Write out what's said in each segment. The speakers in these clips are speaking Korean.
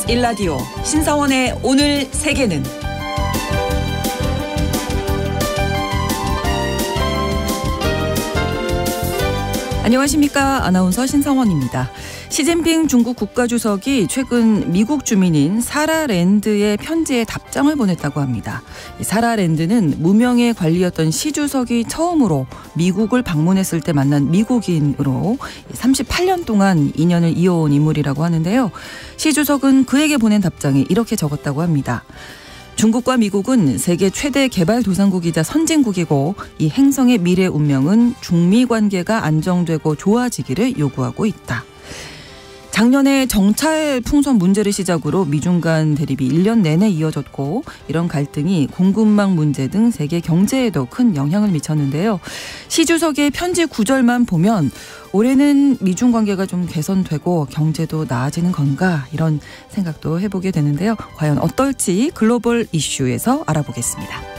1라디오 신성원의 오늘 세계는 안녕하십니까. 아나운서 신성원입니다. 시진핑 중국 국가주석이 최근 미국 주민인 사라랜드의 편지에 답장을 보냈다고 합니다. 사라랜드는 무명의 관리였던 시 주석이 처음으로 미국을 방문했을 때 만난 미국인으로 38년 동안 인연을 이어온 인물이라고 하는데요. 시 주석은 그에게 보낸 답장에 이렇게 적었다고 합니다. 중국과 미국은 세계 최대 개발도상국이자 선진국이고 이 행성의 미래 운명은 중미 관계가 안정되고 좋아지기를 요구하고 있다. 작년에 정찰 풍선 문제를 시작으로 미중 간 대립이 1년 내내 이어졌고 이런 갈등이 공급망 문제 등 세계 경제에도 큰 영향을 미쳤는데요. 시 주석의 편지 구절만 보면 올해는 미중 관계가 좀 개선되고 경제도 나아지는 건가 이런 생각도 해보게 되는데요. 과연 어떨지 글로벌 이슈에서 알아보겠습니다.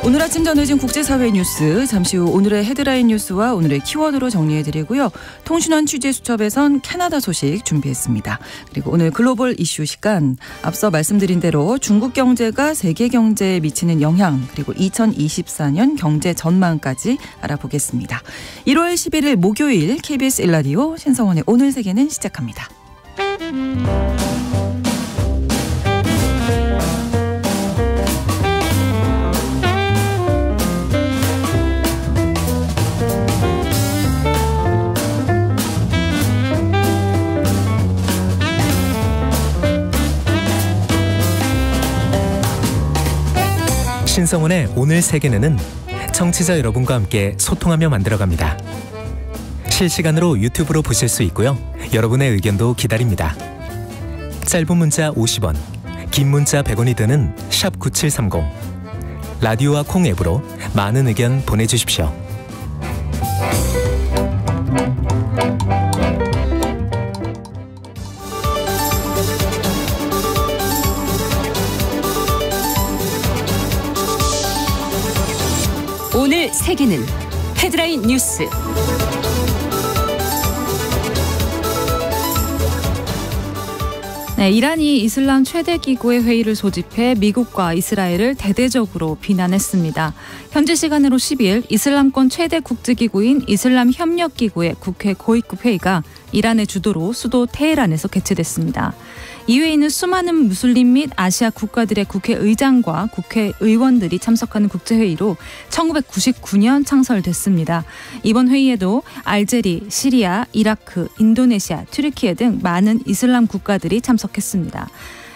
오늘 아침 전해진 국제사회 뉴스, 잠시 후 오늘의 헤드라인 뉴스와 오늘의 키워드로 정리해드리고요. 통신원 취재수첩에선 캐나다 소식 준비했습니다. 그리고 오늘 글로벌 이슈 시간, 앞서 말씀드린 대로 중국 경제가 세계 경제에 미치는 영향, 그리고 2024년 경제 전망까지 알아보겠습니다. 1월 11일 목요일 KBS 1라디오 신성원의 오늘 세계는 시작합니다. 신성원의 오늘 세계는 청취자 여러분과 함께 소통하며 만들어갑니다. 실시간으로 유튜브로 보실 수 있고요. 여러분의 의견도 기다립니다. 짧은 문자 50원, 긴 문자 100원이 드는 샵 9730. 라디오와 콩 앱으로 많은 의견 보내주십시오. 오늘 세계는 헤드라인 뉴스. 이란이 이슬람 최대 기구의 회의를 소집해 미국과 이스라엘을 대대적으로 비난했습니다. 현지 시간으로 10일 이슬람권 최대 국제기구인 이슬람협력기구의 국회 고위급 회의가 이란의 주도로 수도 테헤란에서 개최됐습니다. 이 회의는 수많은 무슬림 및 아시아 국가들의 국회의장과 국회의원들이 참석하는 국제회의로 1999년 창설됐습니다. 이번 회의에도 알제리, 시리아, 이라크, 인도네시아, 튀르키예 등 많은 이슬람 국가들이 참석했습니다.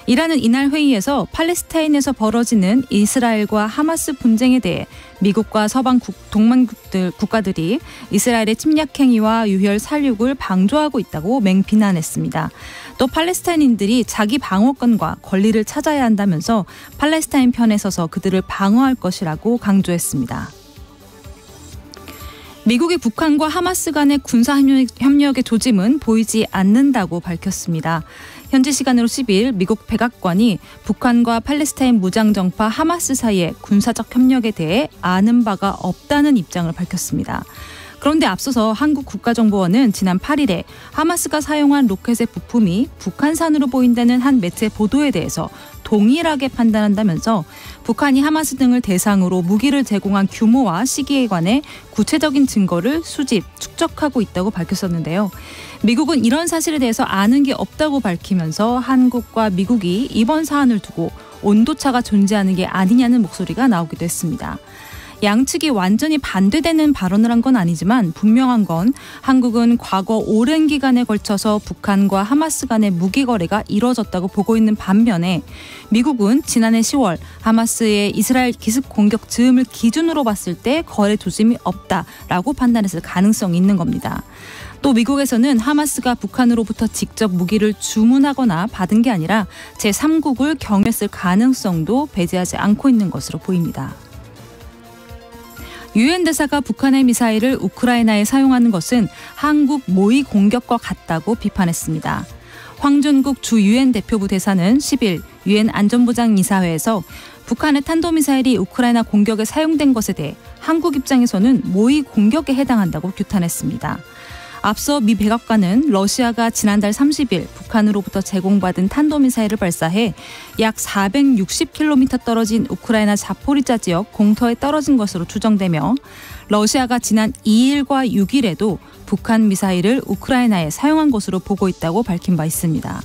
이란은 이날 회의에서 팔레스타인에서 벌어지는 이스라엘과 하마스 분쟁에 대해 미국과 서방 동맹국들 국가들이 이스라엘의 침략 행위와 유혈 살육을 방조하고 있다고 맹비난했습니다. 또 팔레스타인인들이 자기 방어권과 권리를 찾아야 한다면서 팔레스타인 편에 서서 그들을 방어할 것이라고 강조했습니다. 미국이 북한과 하마스 간의 군사협력의 조짐은 보이지 않는다고 밝혔습니다. 현지 시간으로 10일 미국 백악관이 북한과 팔레스타인 무장정파 하마스 사이의 군사적 협력에 대해 아는 바가 없다는 입장을 밝혔습니다. 그런데 앞서서 한국 국가정보원은 지난 8일에 하마스가 사용한 로켓의 부품이 북한산으로 보인다는 한 매체 보도에 대해서 동일하게 판단한다면서 북한이 하마스 등을 대상으로 무기를 제공한 규모와 시기에 관해 구체적인 증거를 축적하고 있다고 밝혔었는데요. 미국은 이런 사실에 대해서 아는 게 없다고 밝히면서 한국과 미국이 이번 사안을 두고 온도차가 존재하는 게 아니냐는 목소리가 나오기도 했습니다. 양측이 완전히 반대되는 발언을 한 건 아니지만 분명한 건 한국은 과거 오랜 기간에 걸쳐서 북한과 하마스 간의 무기 거래가 이뤄졌다고 보고 있는 반면에 미국은 지난해 10월 하마스의 이스라엘 기습 공격 즈음을 기준으로 봤을 때 거래 조짐이 없다라고 판단했을 가능성이 있는 겁니다. 또 미국에서는 하마스가 북한으로부터 직접 무기를 주문하거나 받은 게 아니라 제3국을 경유했을 가능성도 배제하지 않고 있는 것으로 보입니다. 유엔 대사가 북한의 미사일을 우크라이나에 사용하는 것은 한국 모의 공격과 같다고 비판했습니다. 황준국 주 유엔 대표부 대사는 10일 유엔 안전보장 이사회에서 북한의 탄도미사일이 우크라이나 공격에 사용된 것에 대해 한국 입장에서는 모의 공격에 해당한다고 규탄했습니다. 앞서 미 백악관은 러시아가 지난달 30일 북한으로부터 제공받은 탄도미사일을 발사해 약 460km 떨어진 우크라이나 자포리자 지역 공터에 떨어진 것으로 추정되며 러시아가 지난 2일과 6일에도 북한 미사일을 우크라이나에 사용한 것으로 보고 있다고 밝힌 바 있습니다.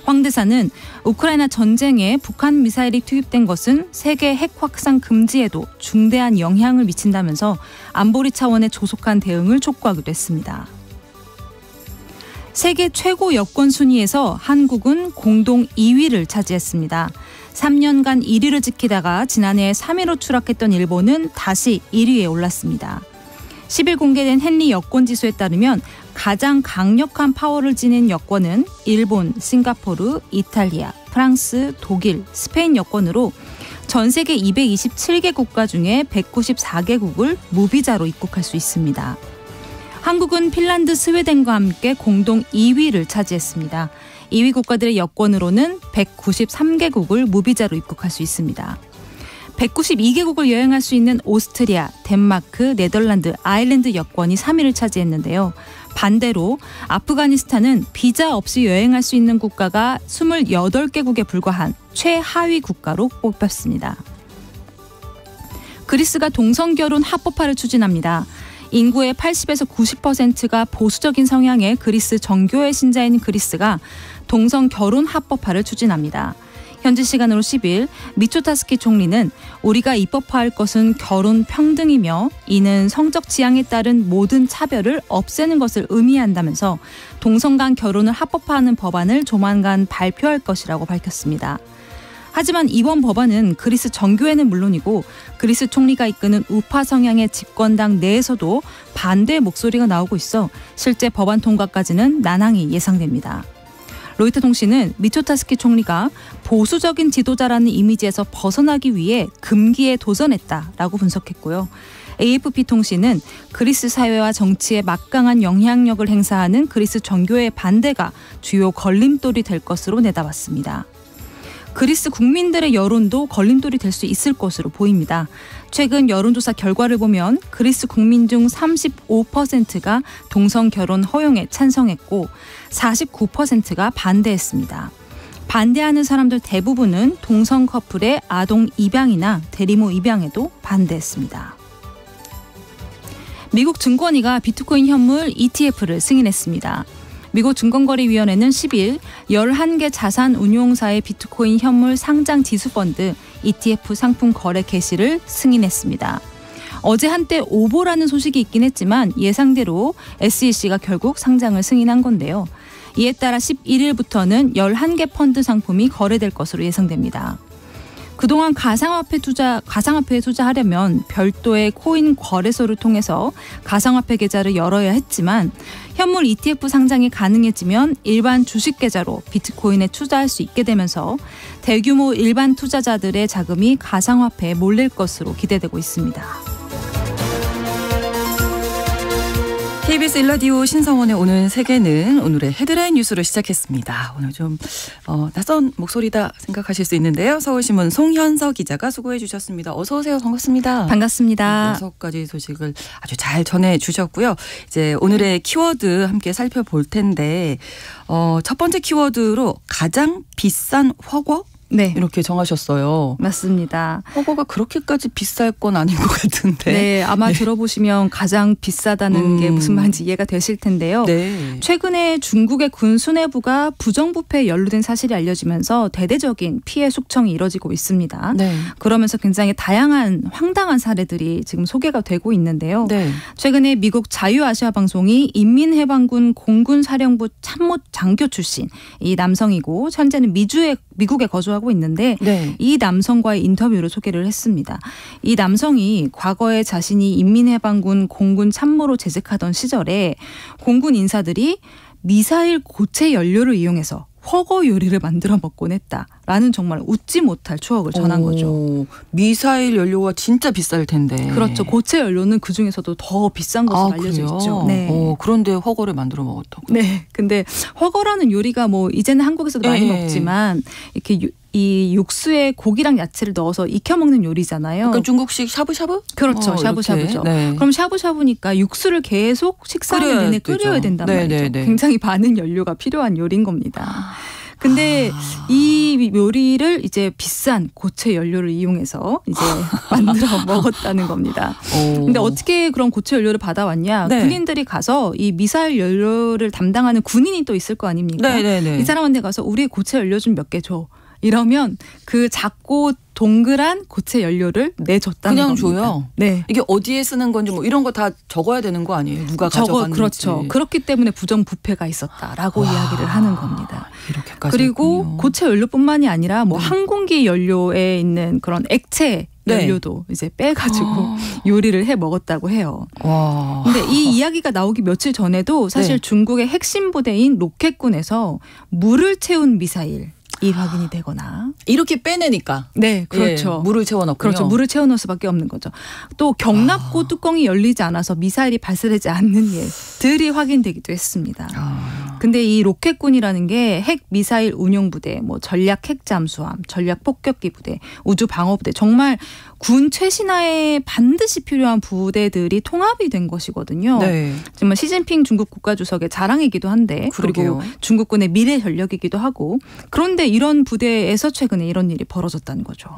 황 대사는 우크라이나 전쟁에 북한 미사일이 투입된 것은 세계 핵 확산 금지에도 중대한 영향을 미친다면서 안보리 차원의 조속한 대응을 촉구하기도 했습니다. 세계 최고 여권 순위에서 한국은 공동 2위를 차지했습니다. 3년간 1위를 지키다가 지난해 3위로 추락했던 일본은 다시 1위에 올랐습니다. 10일 공개된 헨리 여권지수에 따르면 가장 강력한 파워를 지닌 여권은 일본, 싱가포르, 이탈리아, 프랑스, 독일, 스페인 여권으로 전 세계 227개 국가 중에 194개국을 무비자로 입국할 수 있습니다. 한국은 핀란드, 스웨덴과 함께 공동 2위를 차지했습니다. 2위 국가들의 여권으로는 193개국을 무비자로 입국할 수 있습니다. 192개국을 여행할 수 있는 오스트리아, 덴마크, 네덜란드, 아일랜드 여권이 3위를 차지했는데요. 반대로 아프가니스탄은 비자 없이 여행할 수 있는 국가가 28개국에 불과한 최하위 국가로 뽑혔습니다. 그리스가 동성결혼 합법화를 추진합니다. 인구의 80에서 90%가 보수적인 성향의 그리스 정교회 신자인 그리스가 동성 결혼 합법화를 추진합니다. 현지 시간으로 10일 미초타스키 총리는 우리가 입법화할 것은 결혼 평등이며 이는 성적 지향에 따른 모든 차별을 없애는 것을 의미한다면서 동성 간 결혼을 합법화하는 법안을 조만간 발표할 것이라고 밝혔습니다. 하지만 이번 법안은 그리스 정교회는 물론이고 그리스 총리가 이끄는 우파 성향의 집권당 내에서도 반대 목소리가 나오고 있어 실제 법안 통과까지는 난항이 예상됩니다. 로이터 통신은 미초타스키 총리가 보수적인 지도자라는 이미지에서 벗어나기 위해 금기에 도전했다라고 분석했고요. AFP 통신은 그리스 사회와 정치에 막강한 영향력을 행사하는 그리스 정교회의 반대가 주요 걸림돌이 될 것으로 내다봤습니다. 그리스 국민들의 여론도 걸림돌이 될 수 있을 것으로 보입니다. 최근 여론조사 결과를 보면 그리스 국민 중 35%가 동성 결혼 허용에 찬성했고 49%가 반대했습니다. 반대하는 사람들 대부분은 동성 커플의 아동 입양이나 대리모 입양에도 반대했습니다. 미국 증권위가 비트코인 현물 ETF를 승인했습니다. 미국 증권거래위원회는 10일 11개 자산 운용사의 비트코인 현물 상장 지수펀드 ETF 상품 거래 개시를 승인했습니다. 어제 한때 오보라는 소식이 있긴 했지만 예상대로 SEC가 결국 상장을 승인한 건데요. 이에 따라 11일부터는 11개 펀드 상품이 거래될 것으로 예상됩니다. 그동안 가상화폐에 투자하려면 별도의 코인 거래소를 통해서 가상화폐 계좌를 열어야 했지만 현물 ETF 상장이 가능해지면 일반 주식 계좌로 비트코인에 투자할 수 있게 되면서 대규모 일반 투자자들의 자금이 가상화폐에 몰릴 것으로 기대되고 있습니다. KBS 일라디오 신성원의 오늘 세계는 오늘의 헤드라인 뉴스로 시작했습니다. 오늘 좀 낯선 목소리다 생각하실 수 있는데요. 서울신문 송현서 기자가 수고해 주셨습니다. 어서 오세요. 반갑습니다. 반갑습니다. 6가지 소식을 아주 잘 전해 주셨고요. 이제 오늘의 키워드 함께 살펴볼 텐데 첫 번째 키워드로 가장 비싼 허거? 네. 이렇게 정하셨어요. 맞습니다. 허거가 그렇게까지 비쌀 건 아닌 것 같은데. 네, 아마 들어보시면 가장 비싸다는 게 무슨 말인지 이해가 되실 텐데요. 네. 최근에 중국의 군 수뇌부가 부정부패에 연루된 사실이 알려지면서 대대적인 피해 숙청이 이뤄지고 있습니다. 네. 그러면서 굉장히 다양한 황당한 사례들이 지금 소개가 되고 있는데요. 네. 최근에 미국 자유아시아 방송이 인민해방군 공군사령부 참모 장교 출신 이 남성이고 현재는 미국에 거주하고 있는데 네. 이 남성과의 인터뷰를 소개를 했습니다. 이 남성이 과거에 자신이 인민해방군 공군 참모로 재직하던 시절에 공군 인사들이 미사일 고체 연료를 이용해서 허거 요리를 만들어 먹곤 했다라는 정말 웃지 못할 추억을 전한 거죠. 미사일 연료가 진짜 비쌀 텐데. 그렇죠. 고체 연료는 그중에서도 더 비싼 것으로 알려져 그래요? 있죠. 네. 그런데 허거를 만들어 먹었다고. 네. 근데 허거라는 요리가 뭐 이제는 한국에서도 많이 먹지만 이렇게 이 육수에 고기랑 야채를 넣어서 익혀 먹는 요리잖아요. 약간 중국식 샤브샤브? 그렇죠. 샤브샤브죠. 네. 그럼 샤브샤브니까 육수를 계속 식사하는 내내 끓여야 된단 말이죠. 굉장히 많은 연료가 필요한 요리인 겁니다. 근데 이 요리를 이제 비싼 고체 연료를 이용해서 이제 만들어 먹었다는 겁니다. 근데 어떻게 그런 고체 연료를 받아왔냐? 네. 군인들이 가서 이 미사일 연료를 담당하는 군인이 또 있을 거 아닙니까? 네네네. 이 사람한테 가서 우리 고체 연료 좀 몇 개 줘. 이러면 그 작고 동그란 고체 연료를 내줬다는 그냥 겁니다. 줘요? 네. 이게 어디에 쓰는 건지 뭐 이런 거 다 적어야 되는 거 아니에요? 누가 가져갔는지. 그렇죠. 그렇기 때문에 부정부패가 있었다라고 이야기를 하는 겁니다. 이렇게까지 그리고 했군요. 고체 연료뿐만이 아니라 뭐 항공기 연료에 있는 그런 액체 연료도 이제 빼가지고 요리를 해 먹었다고 해요. 와. 근데 이 이야기가 나오기 며칠 전에도 사실 중국의 핵심 부대인 로켓군에서 물을 채운 미사일 이 확인이 되거나 이렇게 빼내니까. 네, 그렇죠. 예, 물을 채워넣군요. 그렇죠. 물을 채워넣을 수밖에 없는 거죠. 또 경납고 뚜껑이 열리지 않아서 미사일이 발사되지 않는 일들이 확인되기도 했습니다. 근데 이 로켓군이라는 게 핵 미사일 운용 부대, 뭐 전략 핵 잠수함, 전략 폭격기 부대, 우주 방어 부대 정말 군 최신화에 반드시 필요한 부대들이 통합이 된 것이거든요. 네. 정말 시진핑 중국 국가주석의 자랑이기도 한데 그러게요. 그리고 중국군의 미래 전력이기도 하고 그런데 이런 부대에서 최근에 이런 일이 벌어졌다는 거죠.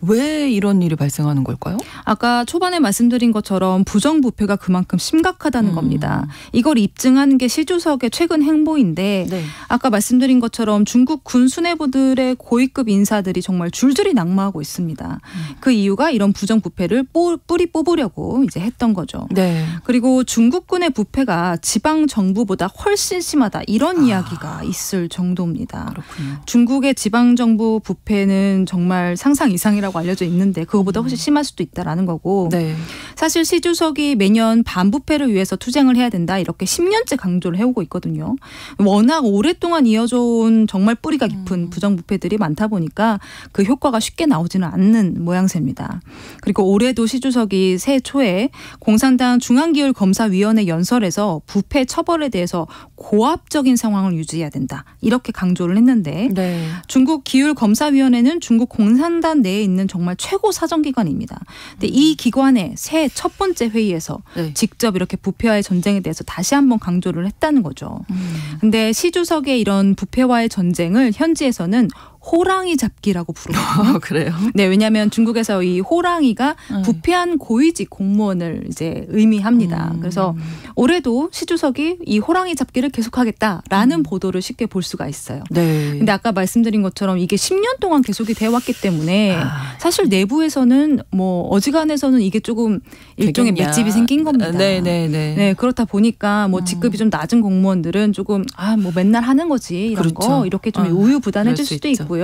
왜 이런 일이 발생하는 걸까요? 아까 초반에 말씀드린 것처럼 부정부패가 그만큼 심각하다는 겁니다. 이걸 입증하는 게 시 주석의 최근 행보인데 네. 아까 말씀드린 것처럼 중국 군 수뇌부들의 고위급 인사들이 정말 줄줄이 낙마하고 있습니다. 그 이유가 이런 부정부패를 뿌리 뽑으려고 이제 했던 거죠. 네. 그리고 중국군의 부패가 지방 정부보다 훨씬 심하다 이런 이야기가 있을 정도입니다. 그렇군요. 중국의 지방 정부 부패는 정말 상상 이상이라고 알려져 있는데 그거보다 훨씬 심할 수도 있다라는 거고. 네. 사실 시 주석이 매년 반부패를 위해서 투쟁을 해야 된다 이렇게 10년째 강조를 해오고 있거든요. 워낙 오랫동안 이어져 온 정말 뿌리가 깊은 부정부패들이 많다 보니까 그 효과가 쉽게 나오지는 않는 모양새입니다. 그리고 올해도 시 주석이 새해 초에 공산당 중앙기율검사위원회 연설에서 부패 처벌에 대해서 고압적인 상황을 유지해야 된다 이렇게 강조를 했는데 네. 중국 기율검사위원회는 중국 공산당 내에 있는 정말 최고 사정기관입니다. 근데 이 기관의 새해 첫 번째 회의에서 직접 이렇게 부패와의 전쟁에 대해서 다시 한번 강조를 했다는 거죠. 근데 시 주석의 이런 부패와의 전쟁을 현지에서는 호랑이 잡기라고 부르거든요. 그래요? 네, 왜냐하면 중국에서 이 호랑이가 부패한 고위직 공무원을 이제 의미합니다. 그래서 올해도 시 주석이 이 호랑이 잡기를 계속하겠다라는 보도를 쉽게 볼 수가 있어요. 네. 근데 아까 말씀드린 것처럼 이게 10년 동안 계속이 되어 왔기 때문에 사실 내부에서는 뭐 어지간해서는 이게 조금 일종의 맷집이 생긴 겁니다. 네, 그렇다 보니까 뭐 직급이 좀 낮은 공무원들은 조금 뭐 맨날 하는 거지 이런 거 이렇게 좀 우유부단해질 수도 있고.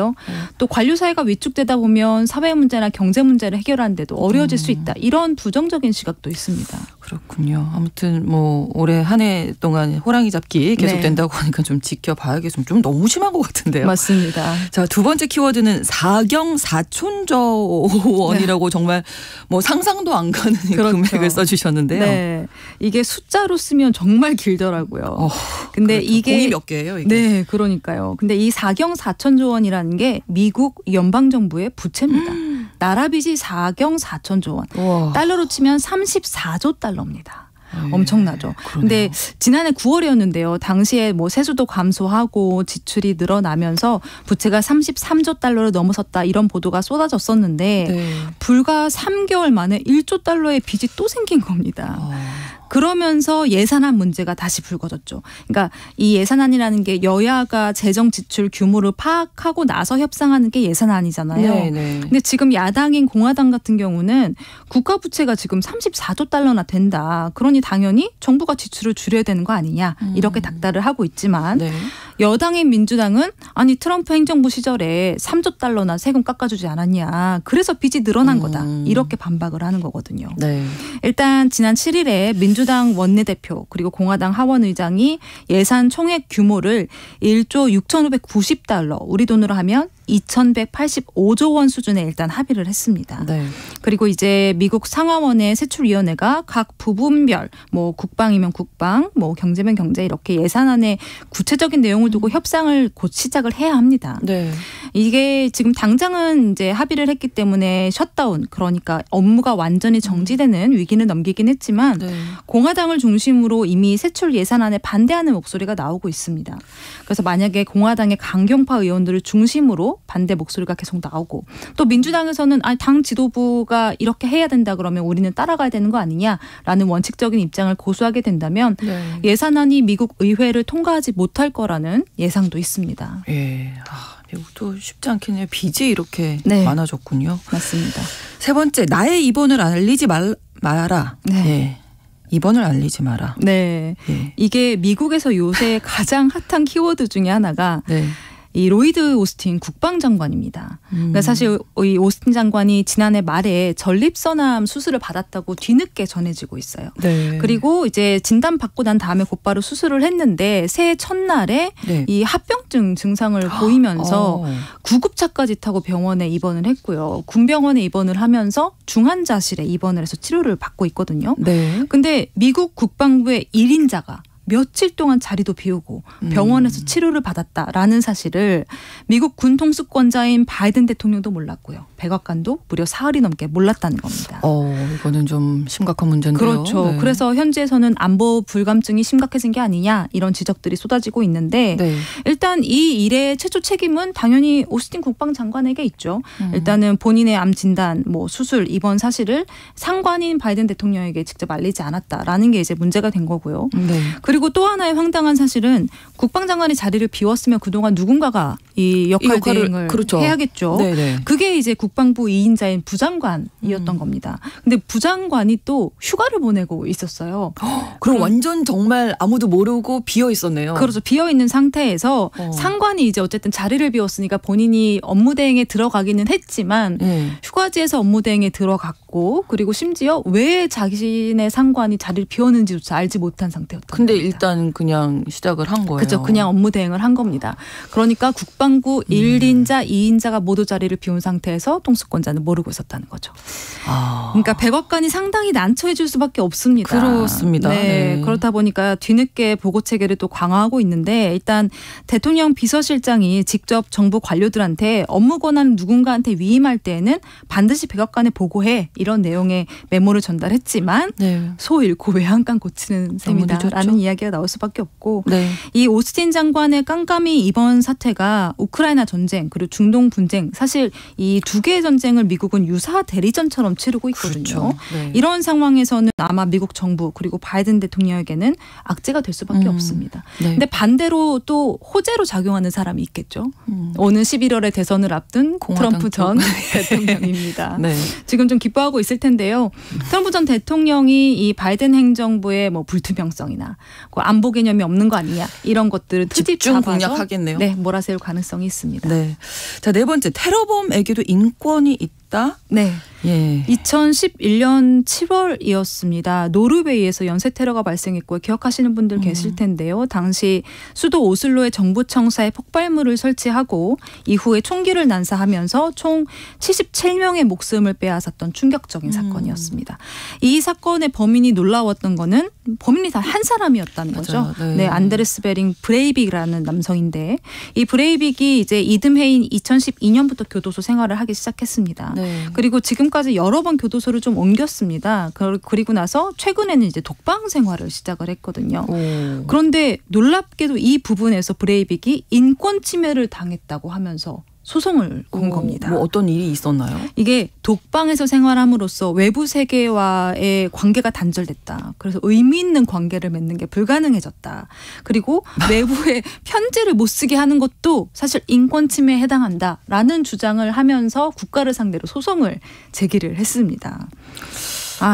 또 관료 사회가 위축되다 보면 사회 문제나 경제 문제를 해결하는데도 어려워질 수 있다. 이런 부정적인 시각도 있습니다. 그렇군요. 아무튼 뭐 올해 한 해 동안 호랑이 잡기 계속된다고 하니까 좀 지켜봐야겠습니다. 좀 너무 심한 것 같은데요. 맞습니다. 자, 두 번째 키워드는 사경사촌저원이라고 정말 뭐 상상도 안 가는 금액을 써주셨는데요. 네, 이게 숫자로 쓰면 정말 길더라고요. 근데 이게 공이 몇 개예요? 이게? 네, 그러니까요. 근데 이 사경사천조 원이라는 게 미국 연방정부의 부채입니다. 나라 빚이 4경 4천조 원. 우와. 달러로 치면 34조 달러입니다. 엄청나죠. 근데 지난해 9월이었는데요. 당시에 뭐 세수도 감소하고 지출이 늘어나면서 부채가 33조 달러를 넘어섰다 이런 보도가 쏟아졌었는데 불과 3개월 만에 1조 달러의 빚이 또 생긴 겁니다. 그러면서 예산안 문제가 다시 불거졌죠. 그러니까 이 예산안이라는 게 여야가 재정 지출 규모를 파악하고 나서 협상하는 게 예산안이잖아요. 근데 지금 야당인 공화당 같은 경우는 국가 부채가 지금 34조 달러나 된다. 그러니 당연히 정부가 지출을 줄여야 되는 거 아니냐. 이렇게 닥달을 하고 있지만 여당인 민주당은 아니 트럼프 행정부 시절에 3조 달러나 세금 깎아주지 않았냐. 그래서 빚이 늘어난 거다. 이렇게 반박을 하는 거거든요. 일단 지난 7일에 민주당 원내대표 그리고 공화당 하원의장이 예산 총액 규모를 1조 6,590달러 우리 돈으로 하면 2,185조 원 수준에 일단 합의를 했습니다. 그리고 이제 미국 상하원의 세출위원회가 각 부분별 뭐 국방이면 국방, 뭐 경제면 경제 이렇게 예산안에 구체적인 내용을 두고 협상을 곧 시작을 해야 합니다. 이게 지금 당장은 이제 합의를 했기 때문에 셧다운, 그러니까 업무가 완전히 정지되는 위기는 넘기긴 했지만 네. 공화당을 중심으로 이미 세출 예산안에 반대하는 목소리가 나오고 있습니다. 그래서 만약에 공화당의 강경파 의원들을 중심으로 반대 목소리가 계속 나오고, 또 민주당에서는 당 지도부가 이렇게 해야 된다 그러면 우리는 따라가야 되는 거 아니냐라는 원칙적인 입장을 고수하게 된다면 네. 예산안이 미국 의회를 통과하지 못할 거라는 예상도 있습니다. 예. 미국도 쉽지 않겠네요. 빚이 이렇게 네. 많아졌군요. 맞습니다. 세 번째, 나의 입원을 알리지 마라. 네. 예. 입원을 알리지 마라. 네. 예. 이게 미국에서 요새 가장 핫한 키워드 중에 하나가 네. 이 로이드 오스틴 국방장관입니다. 그러니까 사실 이 오스틴 장관이 지난해 말에 전립선암 수술을 받았다고 뒤늦게 전해지고 있어요. 네. 그리고 이제 진단받고 난 다음에 곧바로 수술을 했는데 새해 첫날에 네. 이 합병증 증상을 보이면서 어. 구급차까지 타고 병원에 입원을 했고요. 군병원에 입원을 하면서 중환자실에 입원을 해서 치료를 받고 있거든요. 네. 근데 미국 국방부의 1인자가 며칠 동안 자리도 비우고 병원에서 치료를 받았다라는 사실을 미국 군 통수권자인 바이든 대통령도 몰랐고요. 백악관도 무려 사흘이 넘게 몰랐다는 겁니다. 이거는 좀 심각한 문제인데요. 그렇죠. 네. 그래서 현지에서는 안보 불감증이 심각해진 게 아니냐 이런 지적들이 쏟아지고 있는데 네. 일단 이 일의 최초 책임은 당연히 오스틴 국방장관에게 있죠. 일단은 본인의 암 진단, 수술, 입원 사실을 상관인 바이든 대통령에게 직접 알리지 않았다라는 게 이제 문제가 된 거고요. 네. 그리고 또 하나의 황당한 사실은 국방장관이 자리를 비웠으면 그동안 누군가가 이 역할 대행을 그렇죠. 해야겠죠. 네네. 그게 이제 국방부 2인자인 부장관이었던 겁니다. 근데 부장관이 또 휴가를 보내고 있었어요. 그럼 완전 정말 아무도 모르고 비어 있었네요. 그렇죠. 비어있는 상태에서 상관이 이제 어쨌든 자리를 비웠으니까 본인이 업무 대행에 들어가기는 했지만 네. 휴가지에서 업무 대행에 들어갔고, 그리고 심지어 왜 자신의 상관이 자리를 비웠는지조차 알지 못한 상태였다. 근데 일단 그냥 시작을 한 거예요. 그렇죠. 그냥 업무 대행을 한 겁니다. 그러니까 국방부 1인자, 2인자가 모두 자리를 비운 상태에서 통수권자는 모르고 있었다는 거죠. 그러니까 백악관이 상당히 난처해 줄 수밖에 없습니다. 그렇습니다. 네. 네. 그렇다 보니까 뒤늦게 보고 체계를 또 강화하고 있는데, 일단 대통령 비서실장이 직접 정부 관료들한테 업무 권한을 누군가한테 위임할 때에는 반드시 백악관에 보고해, 이런 내용의 메모를 전달했지만 네. 소 잃고 외양간 고치는 셈이다라는 늦었죠. 이야기가 나올 수밖에 없고, 네. 이 오스틴 장관의 깜깜이 이번 사태가 우크라이나 전쟁 그리고 중동 분쟁, 사실 이 두 개의 전쟁을 미국은 유사 대리전처럼 치르고 있거든요. 그렇죠. 네. 이런 상황에서는 아마 미국 정부 그리고 바이든 대통령에게는 악재가 될 수밖에 없습니다. 네. 근데 반대로 또 호재로 작용하는 사람이 있겠죠. 오는 11월에 대선을 앞둔 트럼프 전 대통령입니다. 네. 지금 좀 기뻐하고 있을 텐데요. 트럼프 전 대통령이 이 바이든 행정부의 불투명성이나 안보 개념이 없는 거 아니냐, 이런 것들을 트집 집중 잡아서 공략하겠네요. 네, 몰아세울 가능성이 있습니다. 네. 자, 네 번째, 테러범에게도 인권이 있다. 네. 예. 2011년 7월이었습니다. 노르웨이에서 연쇄 테러가 발생했고요. 기억하시는 분들 계실 텐데요. 당시 수도 오슬로의 정부 청사에 폭발물을 설치하고 이후에 총기를 난사하면서 총 77명의 목숨을 빼앗았던 충격적인 사건이었습니다. 이 사건의 범인이 놀라웠던 거는 범인이 다 한 사람이었다는 거죠. 네. 네, 안데르스 베링 브레이빅이라는 남성인데, 이 브레이빅이 이제 이듬해인 2012년부터 교도소 생활을 하기 시작했습니다. 네. 그리고 지금까지 여러 번 교도소를 좀 옮겼습니다. 그리고 나서 최근에는 이제 독방 생활을 시작을 했거든요. 오. 그런데 놀랍게도 이 부분에서 브레이빅이 인권 침해를 당했다고 하면서 소송을 건 겁니다. 어떤 일이 있었나요? 이게 독방에서 생활함으로써 외부 세계와의 관계가 단절됐다. 그래서 의미 있는 관계를 맺는 게 불가능해졌다. 그리고 외부에 편지를 못 쓰게 하는 것도 사실 인권 침해에 해당한다라는 주장을 하면서 국가를 상대로 소송을 제기를 했습니다.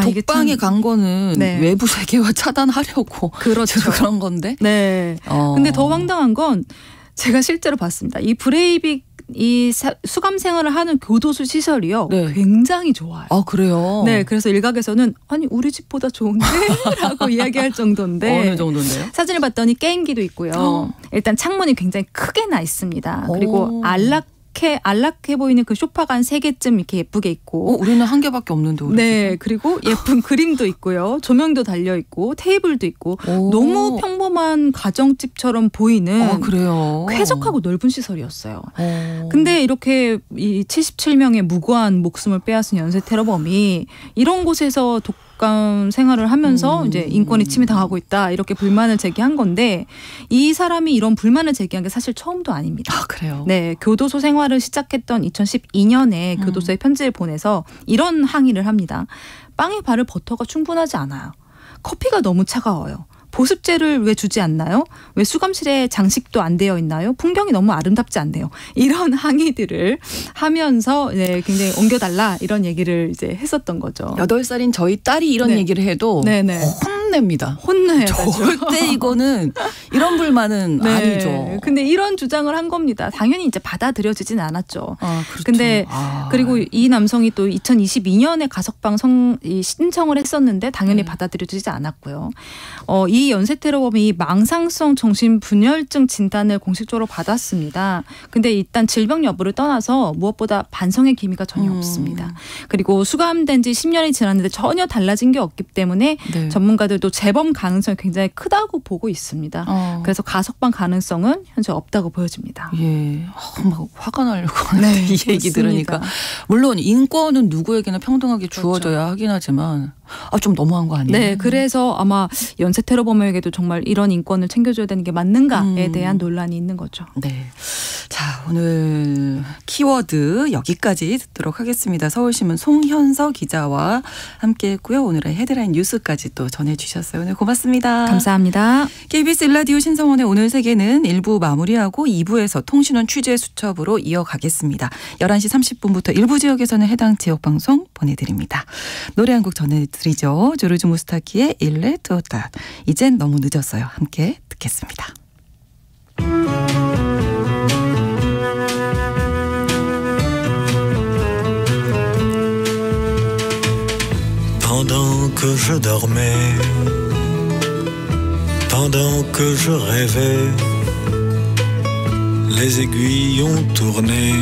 독방에 간 거는 네. 외부 세계와 차단하려고 그렇죠. 그런 건데. 네. 근데 더 황당한 건 제가 실제로 봤습니다. 이 브레이빅 이 수감 생활을 하는 교도소 시설이요. 네. 굉장히 좋아요. 아, 그래요? 네. 그래서 일각에서는 아니 우리 집보다 좋은데? 라고 이야기할 정도인데. 어느 정도인데요? 사진을 봤더니 게임기도 있고요. 일단 창문이 굉장히 크게 나 있습니다. 그리고 안락 안락해 보이는 그 소파가 한 3개쯤 이렇게 예쁘게 있고. 우리는 한 개밖에 없는데. 우리 네. 그리고 예쁜 그림도 있고요. 조명도 달려 있고 테이블도 있고 너무 평범한 가정집처럼 보이는 그래요. 쾌적하고 넓은 시설이었어요. 근데 이렇게 이 77명의 무고한 목숨을 빼앗은 연쇄 테러범이 이런 곳에서 독감 생활을 하면서 이제 인권이 침해당하고 있다 이렇게 불만을 제기한 건데 이 사람이 이런 불만을 제기한 게 사실 처음도 아닙니다. 그래요? 네, 교도소 생활을 시작했던 2012년에 교도소에 편지를 보내서 이런 항의를 합니다. 빵에 바를 버터가 충분하지 않아요. 커피가 너무 차가워요. 보습제를 왜 주지 않나요? 왜 수감실에 장식도 안 되어 있나요? 풍경이 너무 아름답지 않네요. 이런 항의들을 하면서 굉장히 옮겨달라 이런 얘기를 이제 했었던 거죠. 8살인 저희 딸이 이런 얘기를 해도 혼냅니다. 혼내요. 절대 이거는 이런 불만은 아니죠. 근데 이런 주장을 한 겁니다. 당연히 이제 받아들여지진 않았죠. 그렇죠. 근데 그리고 이 남성이 또 2022년에 가석방 신청을 했었는데 당연히 받아들여지지 않았고요. 이 연쇄 테러범이 망상성 정신분열증 진단을 공식적으로 받았습니다. 근데 일단 질병 여부를 떠나서 무엇보다 반성의 기미가 전혀 없습니다. 그리고 수감된 지 10년이 지났는데 전혀 달라진 게 없기 때문에 전문가들도 재범 가능성이 굉장히 크다고 보고 있습니다. 그래서 가석방 가능성은 현재 없다고 보여집니다. 예, 막 화가 나려고 하는데 이 얘기 들으니까. 물론 인권은 누구에게나 평등하게 주어져야 하긴 하지만 좀 너무한 거 아니에요? 네, 그래서 아마 연쇄 테러범에게도 정말 이런 인권을 챙겨줘야 되는 게 맞는가에 대한 논란이 있는 거죠. 네. 자, 오늘 키워드 여기까지 듣도록 하겠습니다. 서울신문 송현서 기자와 함께했고요. 오늘의 헤드라인 뉴스까지 또 전해주셨어요. 오늘 고맙습니다. 감사합니다. KBS 일라디오 신성원의 오늘 세계는 1부 마무리하고 2부에서 통신원 취재 수첩으로 이어가겠습니다. 11시 30분부터 일부 지역에서는 해당 지역 방송 보내드립니다. 노래 한 곡 전해드리죠. 조르주 무스타키의 일레 투오타. 이젠 너무 늦었어요. 함께 듣겠습니다. Pendant que je dormais, pendant que je rêvais, les aiguilles ont tourné.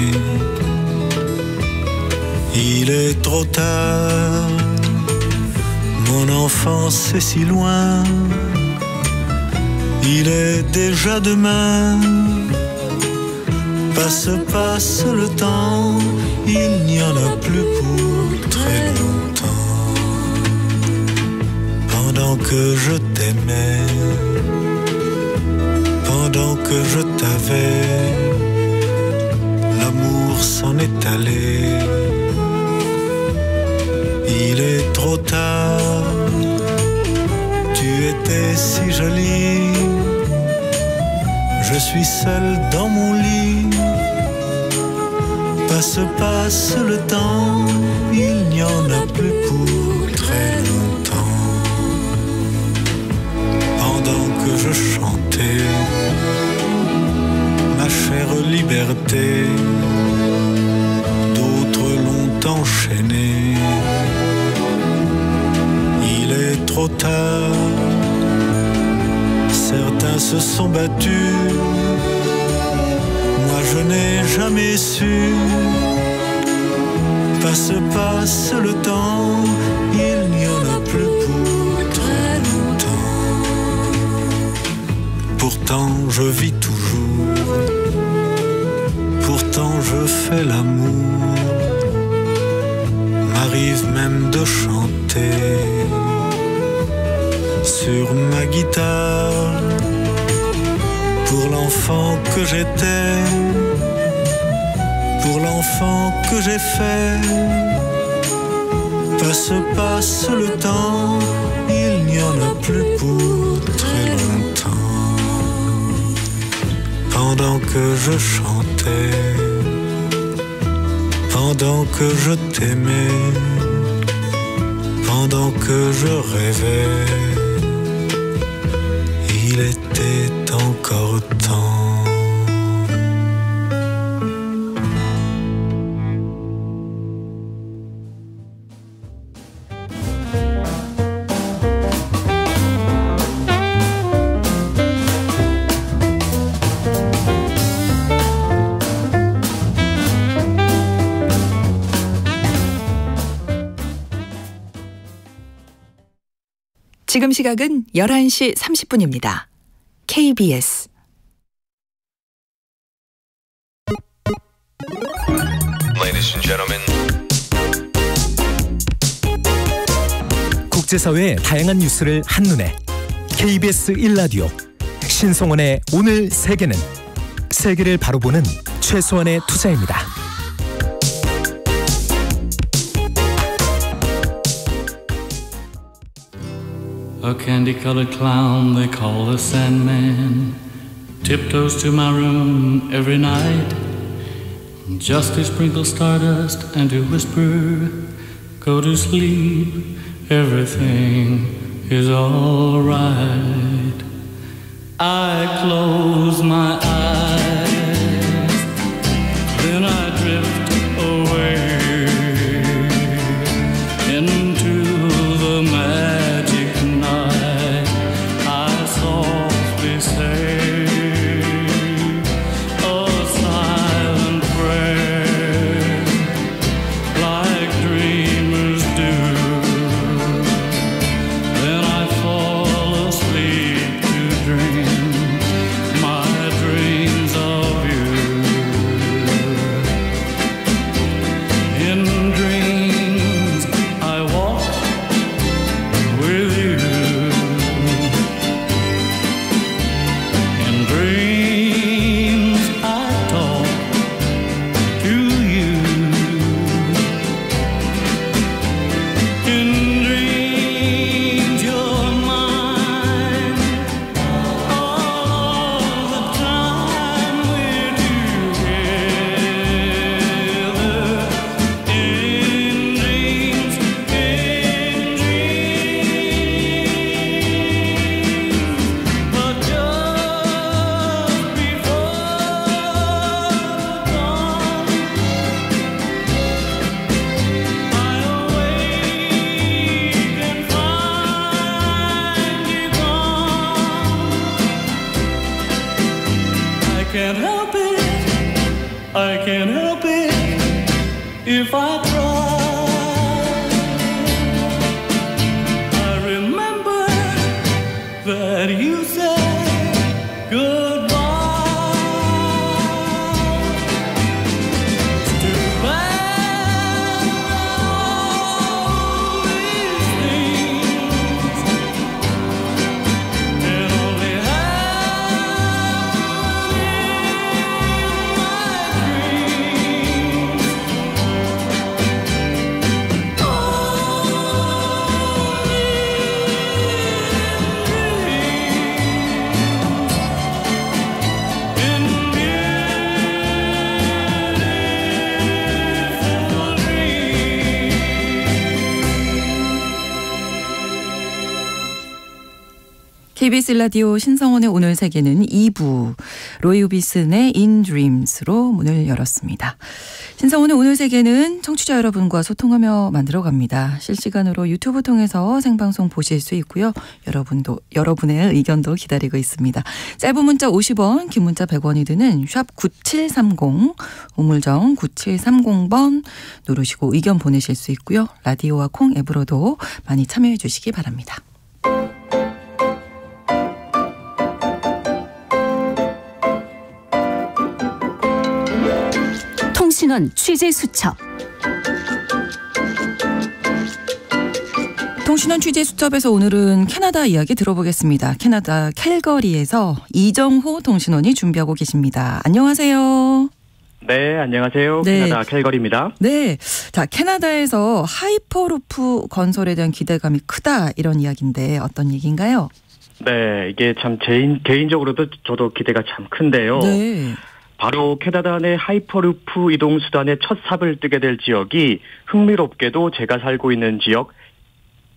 Il est trop tard, mon enfance est si loin. Il est déjà demain, passe le temps, il n'y en a plus pour très longtemps. Pendant que je t'aimais, pendant que je t'avais, l'amour s'en est allé. Il est trop tard, tu étais si jolie. Je suis seul dans mon lit. Passe le temps, il n'y en a plus pour très longtemps. Pendant que je chantais ma chère liberté, d'autres l'ont enchaînée. Il est trop tard, certains se sont battus, moi je n'ai jamais su. Passe le temps, il n'y en a plus pour très longtemps. Pourtant je vis toujours, pourtant je fais l'amour. M'arrive même de chanter sur ma guitare pour l'enfant que j'étais, pour l'enfant que j'ai fait. Passe le temps, il n'y en a plus pour très longtemps. Pendant que je chantais, pendant que je t'aimais, pendant que je rêvais, il était encore temps. 지금 시각은 11시 30분입니다. KBS Ladies and gentlemen. 국제사회의 다양한 뉴스를 한눈에 KBS 1라디오 신성원의 오늘 세계는 세계를 바로 보는 최소한의 투자입니다. A candy-colored clown they call the Sandman tiptoes to my room every night just to sprinkle stardust and to whisper, go to sleep, everything is all right. I close my eyes, then I drift away into the magic night. I softly say a silent prayer like dreamers do. Then I fall asleep to dream my dreams of you. In dreams I walk with you. In dreams I talk to you. In dreams you're mine all the time we're together. In dreams, but just before dawn, I awake and find you gone. I can't help it, I can't help it if I try. I remember that you said goodbye. It's too bad all these things can only happen in my dreams. KBS 라디오 신성원의 오늘 세계는 2부 로이 오비슨의 In Dreams로 문을 열었습니다. 신성원의 오늘 세계는 청취자 여러분과 소통하며 만들어갑니다. 실시간으로 유튜브 통해서 생방송 보실 수 있고요. 여러분의 의견도 기다리고 있습니다. 짧은 문자 50원, 긴 문자 100원이 드는 샵 9730, 우물정 9730번 누르시고 의견 보내실 수 있고요. 라디오와 콩 앱으로도 많이 참여해 주시기 바랍니다. 통신원 취재 수첩. 통신원 취재 수첩에서 오늘은 캐나다 이야기 들어보겠습니다. 캐나다 캘거리에서 이정호 통신원이 준비하고 계십니다. 안녕하세요. 네, 안녕하세요. 네. 캐나다 캘거리입니다. 네. 자, 캐나다에서 하이퍼루프 건설에 대한 기대감이 크다 이런 이야기인데 어떤 얘기인가요? 네, 이게 참 개인적으로도 저도 기대가 참 큰데요. 네. 바로 캐나다 내 하이퍼루프 이동수단의 첫 삽을 뜨게 될 지역이 흥미롭게도 제가 살고 있는 지역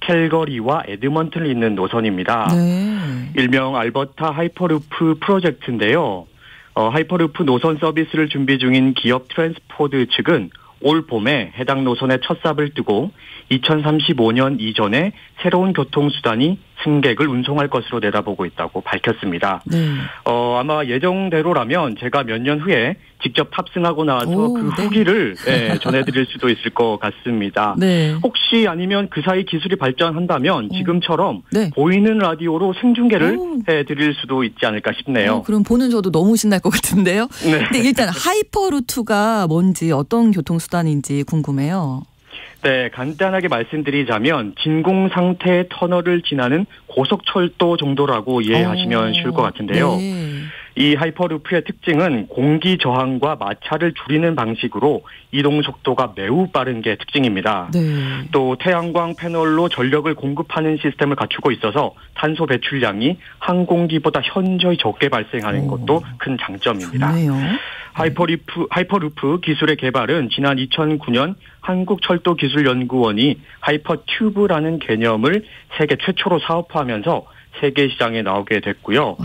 캘거리와 에드먼튼을 잇는 노선입니다. 네. 일명 알버타 하이퍼루프 프로젝트인데요. 하이퍼루프 노선 서비스를 준비 중인 기업 트랜스포드 측은 올 봄에 해당 노선의 첫 삽을 뜨고 2035년 이전에 새로운 교통수단이 승객을 운송할 것으로 내다보고 있다고 밝혔습니다. 네. 아마 예정대로라면 제가 몇 년 후에 직접 탑승하고 나서 그 후기를 전해드릴 수도 있을 것 같습니다. 네. 혹시 아니면 그 사이 기술이 발전한다면 지금처럼 보이는 라디오로 생중계를 해드릴 수도 있지 않을까 싶네요. 그럼 보는 저도 너무 신날 것 같은데요. 네. 근데 일단 하이퍼루트가 뭔지 어떤 교통수단인지 궁금해요. 네, 간단하게 말씀드리자면 진공 상태의 터널을 지나는 고속철도 정도라고 이해하시면 쉬울 것 같은데요. 네. 이 하이퍼루프의 특징은 공기 저항과 마찰을 줄이는 방식으로 이동 속도가 매우 빠른 게 특징입니다. 네. 또 태양광 패널로 전력을 공급하는 시스템을 갖추고 있어서 탄소 배출량이 항공기보다 현저히 적게 발생하는 것도 큰 장점입니다. 좋네요. 하이퍼루프 기술의 개발은 지난 2009년 한국철도기술연구원이 하이퍼튜브라는 개념을 세계 최초로 사업화하면서 세계 시장에 나오게 됐고요.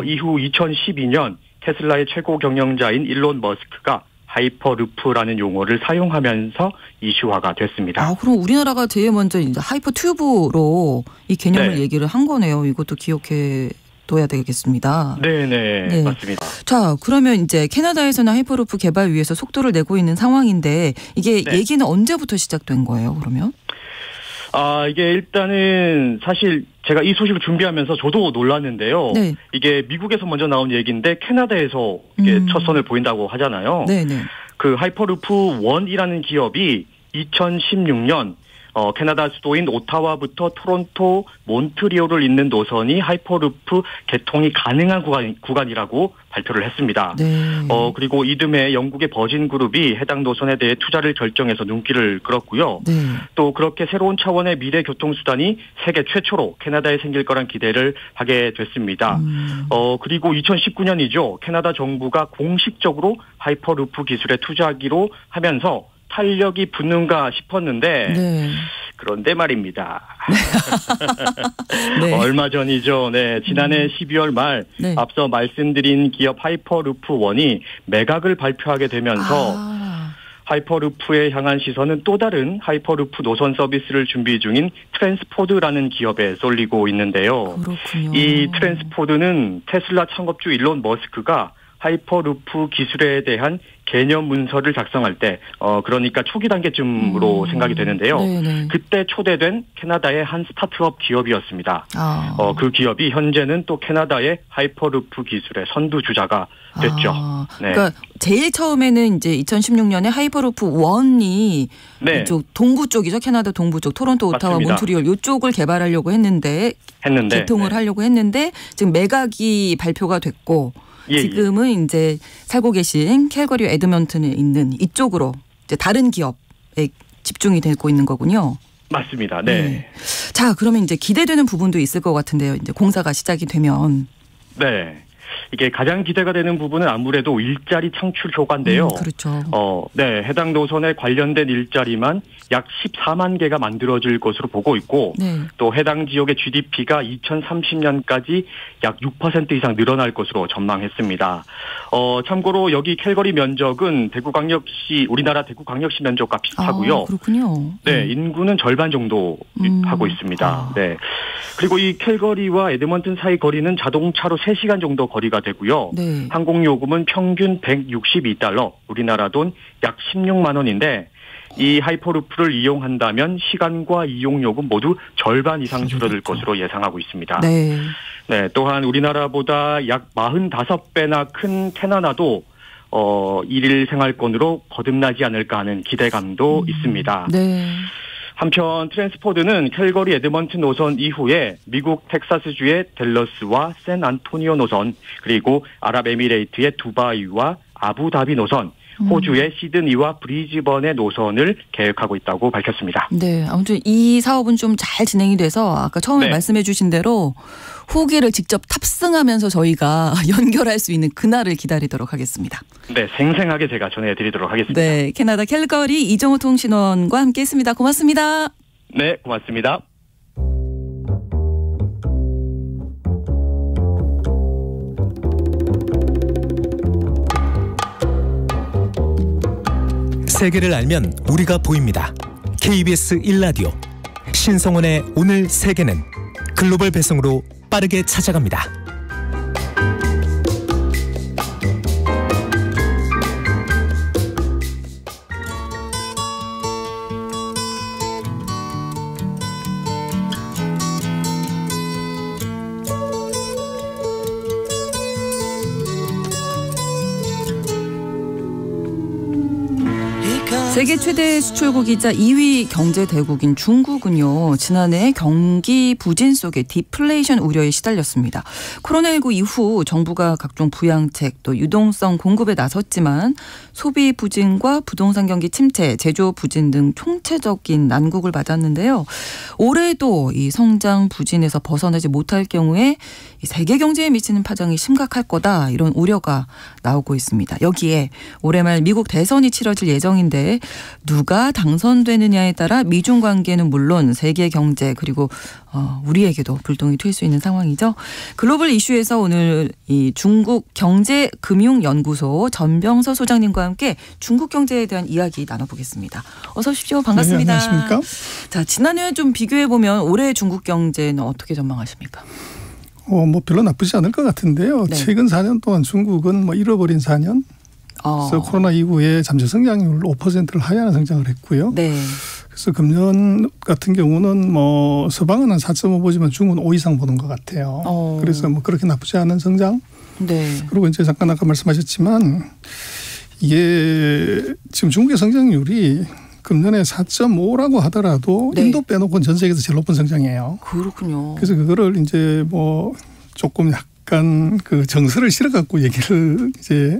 이후 2012년 테슬라의 최고 경영자인 일론 머스크가 하이퍼루프라는 용어를 사용하면서 이슈화가 됐습니다. 그럼 우리나라가 제일 먼저 이제 하이퍼튜브로 이 개념을 얘기를 한 거네요. 이것도 기억해 둬야 되겠습니다. 네, 맞습니다. 자, 그러면 이제 캐나다에서는 하이퍼루프 개발 위해서 속도를 내고 있는 상황인데 이게 얘기는 언제부터 시작된 거예요, 그러면? 이게 일단은 사실 제가 이 소식을 준비하면서 저도 놀랐는데요. 네. 이게 미국에서 먼저 나온 얘기인데 캐나다에서 이게 첫 선을 보인다고 하잖아요. 네네. 그 하이퍼루프 1이라는 기업이 2016년 캐나다 수도인 오타와부터 토론토, 몬트리올을 잇는 노선이 하이퍼루프 개통이 가능한 구간이라고 발표를 했습니다. 네. 그리고 이듬해 영국의 버진 그룹이 해당 노선에 대해 투자를 결정해서 눈길을 끌었고요. 네. 또 그렇게 새로운 차원의 미래 교통수단이 세계 최초로 캐나다에 생길 거란 기대를 하게 됐습니다. 그리고 2019년이죠. 캐나다 정부가 공식적으로 하이퍼루프 기술에 투자하기로 하면서 탄력이 붙는가 싶었는데 그런데 말입니다. 네. 얼마 전이죠. 지난해 12월 말 앞서 말씀드린 기업 하이퍼루프 1이 매각을 발표하게 되면서 하이퍼루프에 향한 시선은 또 다른 하이퍼루프 노선 서비스를 준비 중인 트랜스포드라는 기업에 쏠리고 있는데요. 그렇군요. 이 트랜스포드는 테슬라 창업주 일론 머스크가 하이퍼루프 기술에 대한 개념 문서를 작성할 때 그러니까 초기 단계쯤으로 생각이 되는데요. 네네. 그때 초대된 캐나다의 한 스타트업 기업이었습니다. 그 기업이 현재는 또 캐나다의 하이퍼루프 기술의 선두주자가 됐죠. 그러니까 제일 처음에는 이제 2016년에 하이퍼루프 1이 이쪽 동부 쪽이죠. 캐나다 동부 쪽 토론토, 오타와, 맞습니다. 몬트리올 이쪽을 개발하려고 했는데 개통을 하려고 했는데 지금 매각이 발표가 됐고 지금은 이제 살고 계신 캘거리 에드먼튼에 있는 이쪽으로 이제 다른 기업에 집중이 되고 있는 거군요. 맞습니다. 네. 자, 그러면 이제 기대되는 부분도 있을 것 같은데요. 이제 공사가 시작이 되면. 네. 이게 가장 기대가 되는 부분은 아무래도 일자리 창출 효과인데요. 그렇죠. 해당 노선에 관련된 일자리만 약 14만 개가 만들어질 것으로 보고 있고 또 해당 지역의 GDP가 2030년까지 약 6% 이상 늘어날 것으로 전망했습니다. 참고로 여기 캘거리 면적은 우리나라 대구광역시 면적과 비슷하고요. 그렇군요. 네, 인구는 절반 정도 하고 있습니다. 네. 그리고 이 캘거리와 에드먼튼 사이 거리는 자동차로 3시간 정도 거리가 되고요. 항공요금은 평균 $162, 우리나라 돈 약 16만 원인데 이 하이퍼루프를 이용한다면 시간과 이용요금 모두 절반 이상 줄어들 것으로 예상하고 있습니다. 네, 또한 우리나라보다 약 45배나 큰 캐나다도 일일 생활권으로 거듭나지 않을까 하는 기대감도 있습니다. 한편 트랜스포드는 캘거리 에드먼튼 노선 이후에 미국 텍사스주의 댈러스와 샌안토니오 노선, 그리고 아랍에미레이트의 두바이와 아부다비 노선, 호주의 시드니와 브리즈번의 노선을 계획하고 있다고 밝혔습니다. 네, 아무튼 이 사업은 좀 잘 진행이 돼서 아까 처음에 말씀해 주신 대로 후기를 직접 탑승하면서 저희가 연결할 수 있는 그날을 기다리도록 하겠습니다. 네, 생생하게 제가 전해드리도록 하겠습니다. 네, 캐나다 캘거리 이정호 통신원과 함께했습니다. 고맙습니다. 네, 고맙습니다. 세계를 알면 우리가 보입니다. KBS 1라디오 신성원의 오늘 세계는 글로벌 배송으로 빠르게 찾아갑니다. 세계 최대 수출국이자 2위 경제 대국인 중국은요. 지난해 경기 부진 속에 디플레이션 우려에 시달렸습니다. 코로나19 이후 정부가 각종 부양책 또 유동성 공급에 나섰지만 소비 부진과 부동산 경기 침체, 제조 부진 등 총체적인 난국을 맞았는데요. 올해도 이 성장 부진에서 벗어나지 못할 경우에 세계 경제에 미치는 파장이 심각할 거다 이런 우려가 나오고 있습니다. 여기에 올해 말 미국 대선이 치러질 예정인데 누가 당선되느냐에 따라 미중 관계는 물론 세계 경제 그리고 우리에게도 불똥이 튈 수 있는 상황이죠. 글로벌 이슈에서 오늘 이 중국 경제금융연구소 전병서 소장님과 함께 중국 경제에 대한 이야기 나눠보겠습니다. 어서 오십시오. 반갑습니다. 네, 안녕하십니까? 자, 지난해 좀 비교해 보면 올해 중국 경제는 어떻게 전망하십니까? 뭐 별로 나쁘지 않을 것 같은데요. 네. 최근 4년 동안 중국은 뭐 잃어버린 4년. 그래서 코로나 이후에 잠재 성장률 5%를 하회하는 성장을 했고요. 네. 그래서 금년 같은 경우는 뭐 서방은 한 4.5 보지만 중국은 5 이상 보는 것 같아요. 그래서 뭐 그렇게 나쁘지 않은 성장. 네. 그리고 이제 잠깐 아까 말씀하셨지만 이게 지금 중국의 성장률이 금년에 4.5라고 하더라도 네. 인도 빼놓고는 전 세계에서 제일 높은 성장이에요. 그렇군요. 그래서 그거를 이제 뭐 조금 약간 그 정서를 실어갖고 얘기를 이제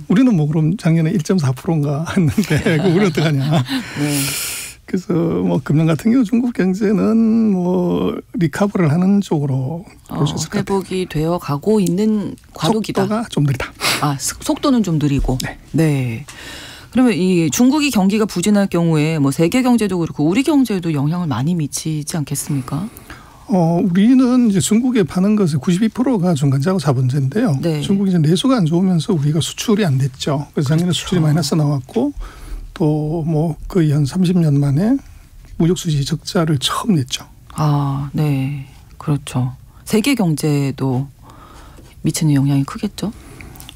우리는 뭐 그럼 작년에 1.4%인가 했는데 우리 어떡하냐. 네. 그래서 뭐 금년 같은 경우 중국 경제는 뭐 리커버를 하는 쪽으로 볼 수 있을 것 같아요. 회복이 되어 가고 있는 과도기다. 속도가 좀 느리다. 속도는 좀 느리고. 네. 네. 그러면 이 중국이 경기가 부진할 경우에 뭐 세계 경제도 그렇고 우리 경제에도 영향을 많이 미치지 않겠습니까? 우리는 이제 중국에 파는 것의 92%가 중간자고 자본재인데요. 네. 중국이 이제 내수가 안 좋으면서 우리가 수출이 안 됐죠. 그래서 작년에 수출이 마이너스 나왔고 또 뭐 거의 한 30년 만에 무역수지 적자를 처음 냈죠. 네. 그렇죠. 세계 경제에도 미치는 영향이 크겠죠?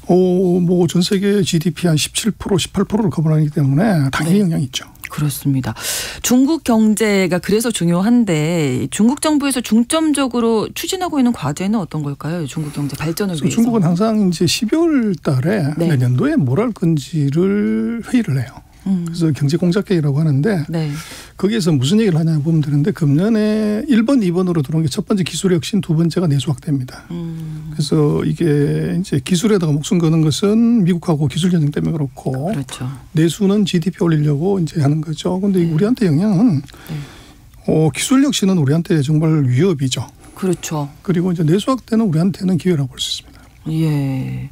뭐 전 세계 GDP 한 17%, 18%를 커버하기 때문에 당연히 영향이 있죠. 그렇습니다. 중국 경제가 그래서 중요한데 중국 정부에서 중점적으로 추진하고 있는 과제는 어떤 걸까요? 중국 경제 발전을 위해서. 중국은 항상 이제 12월 달에 네. 내년도에 뭘 할 건지를 회의를 해요. 그래서 경제공작회의라고 하는데 네. 거기에서 무슨 얘기를 하냐 보면 되는데 금년에 1번, 2번으로 들어온 게 첫 번째 기술의 혁신, 두 번째가 내수 확대입니다. 그래서 이게 이제 기술에다가 목숨 거는 것은 미국하고 기술 전쟁 때문에 그렇고 그렇죠. 내수는 GDP 올리려고 이제 하는 거죠. 그런데 우리한테 영향은 기술 혁신은 우리한테 정말 위협이죠. 그렇죠. 그리고 이제 내수 확대는 우리한테는 기회라고 볼 수 있습니다. 예.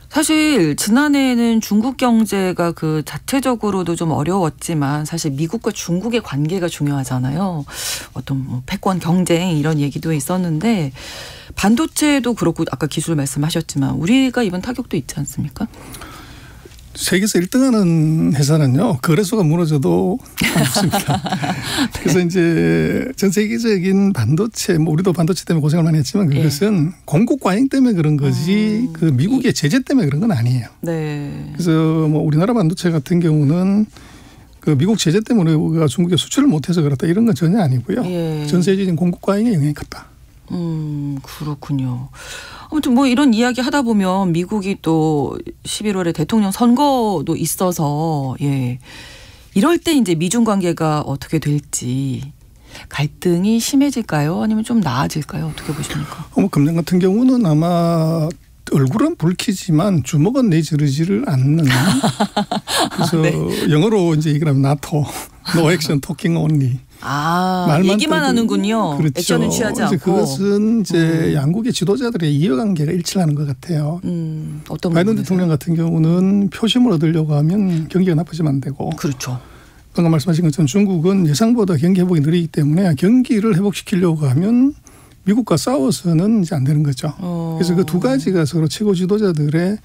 사실 지난해에는 중국 경제가 그 자체적으로도 좀 어려웠지만 사실 미국과 중국의 관계가 중요하잖아요. 어떤 뭐 패권 경쟁 이런 얘기도 있었는데 반도체도 그렇고 아까 기술 말씀하셨지만 우리가 입은 타격도 있지 않습니까? 세계에서 1등하는 회사는요 거래소가 무너져도 안 죽습니다. 그래서 이제 전 세계적인 반도체, 뭐 우리도 반도체 때문에 고생을 많이 했지만 그것은 공급 과잉 때문에 그런 거지 그 미국의 제재 때문에 그런 건 아니에요. 네. 그래서 뭐 우리나라 반도체 같은 경우는 그 미국 제재 때문에 우리가 중국에 수출을 못해서 그렇다 이런 건 전혀 아니고요. 전 세계적인 공급 과잉의 영향이 컸다. 그렇군요. 아무튼 뭐 이런 이야기 하다 보면 미국이 또 11월에 대통령 선거도 있어서 이럴 때 이제 미중 관계가 어떻게 될지 갈등이 심해질까요? 아니면 좀 나아질까요? 어떻게 보십니까? 금년 같은 경우는 아마 얼굴은 붉히지만 주먹은 내지르지를 않는. 그래서 네. 영어로 이제 얘기를 하면 나토, no action, talking only. 얘기만 하는군요. 그렇죠. 액션은 취하지 않고. 그것은 이제 양국의 지도자들의 이해관계가 일치를 하는 것 같아요. 어떤 바이든 대통령 같은 경우는 표심을 얻으려고 하면 경기가 나빠지면 안 되고. 그렇죠. 방금 말씀하신 것처럼 중국은 예상보다 경기 회복이 느리기 때문에 경기를 회복시키려고 하면 미국과 싸워서는 이제 안 되는 거죠. 그래서 그 두 가지가 서로 최고 지도자들의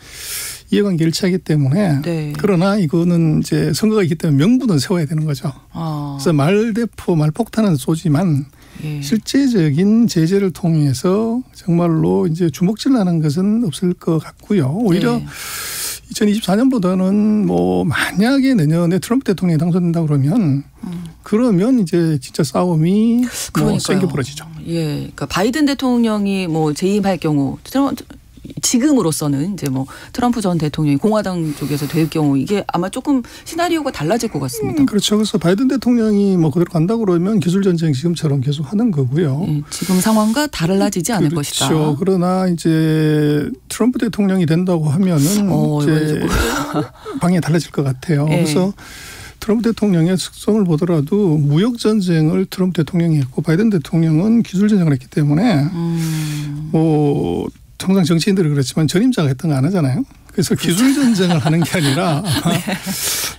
이해관계 일치하기 때문에 네. 그러나 이거는 이제 선거가 있기 때문에 명분은 세워야 되는 거죠. 그래서 말대포, 말폭탄은 쏘지만 예. 실제적인 제재를 통해서 정말로 이제 주먹질하는 것은 없을 것 같고요. 오히려 네. 2024년보다는 뭐 만약에 내년에 트럼프 대통령이 당선된다 그러면 이제 진짜 싸움이 뭐 세게 벌어지죠. 예, 그러니까 바이든 대통령이 뭐 재임할 경우 지금으로서는 이제 뭐 트럼프 전 대통령이 공화당 쪽에서 될 경우 이게 아마 조금 시나리오가 달라질 것 같습니다. 그렇죠. 그래서 바이든 대통령이 뭐 그대로 간다 그러면 기술 전쟁 지금처럼 계속 하는 거고요. 예, 지금 상황과 달라지지 않을 그렇죠. 것이다. 그렇죠. 그러나 이제 트럼프 대통령이 된다고 하면은 이제 방향이 달라질 것 같아요. 예. 그래서 트럼프 대통령의 특성을 보더라도 무역 전쟁을 트럼프 대통령이 했고 바이든 대통령은 기술 전쟁을 했기 때문에 뭐 통상 정치인들이 그렇지만 전임자가 했던 거 안 하잖아요. 그래서 그렇죠. 기술 전쟁을 하는 게 아니라 네.